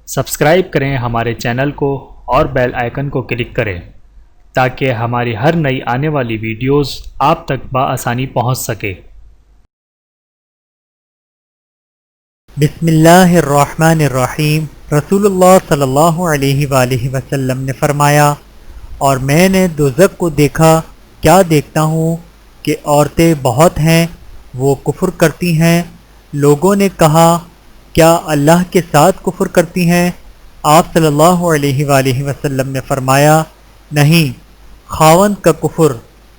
Subscribe کریں ہمارے channel کو اور بیل آئیکن کو کلک کریں تاکہ ہماری ہر نئی آنے والی ویڈیوز آپ تک بآسانی پہنچ سکے۔ بسم اللہ الرحمن الرحیم۔ رسول اللہ صلی اللہ علیہ وآلہ وسلم نے فرمایا، اور میں نے دوزخ کو دیکھا، کیا دیکھتا ہوں کہ عورتیں بہت ہیں، وہ کفر کرتی ہیں۔ لوگوں نے کہا، کیا اللہ کے ساتھ کفر کرتی ہیں؟ آپ صلی اللہ علیہ وآلہ وسلم نے فرمایا، نہیں، خاوند کا کفر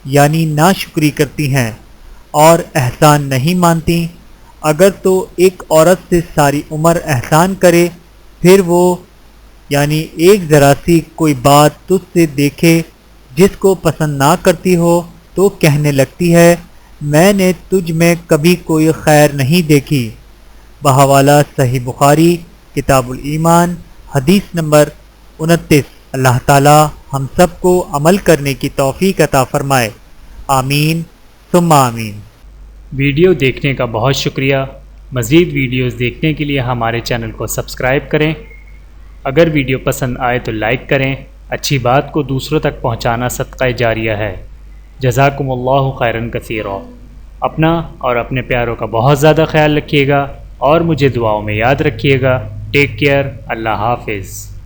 یعنی ناشکری کرتی ہیں اور احسان نہیں مانتی۔ اگر تو ایک عورت سے ساری عمر احسان کرے، پھر وہ یعنی ایک ذرا سی کوئی بات تجھ سے دیکھے جس کو پسند نہ کرتی ہو تو کہنے لگتی ہے، میں نے تجھ میں کبھی کوئی خیر نہیں دیکھی۔ بحوالہ صحیح بخاری کتاب الایمان حدیث نمبر 29۔ اللہ تعالی ہم سب کو عمل کرنے کی توفیق عطا فرمائے، آمین ثم آمین۔ ویڈیو دیکھنے کا بہت شکریہ۔ مزید ویڈیوز دیکھنے کے لیے ہمارے چینل کو سبسکرائب کریں۔ اگر ویڈیو پسند آئے تو لائک کریں۔ اچھی بات کو دوسروں تک پہنچانا صدقہ جاریہ ہے۔ جزاکم اللہ خیرا کثیرا۔ اپنا اور اپنے پیاروں کا بہت زیادہ خیال رکھیے گا اور مجھے دعاؤں میں یاد رکھیے گا۔ Take care. اللہ حافظ۔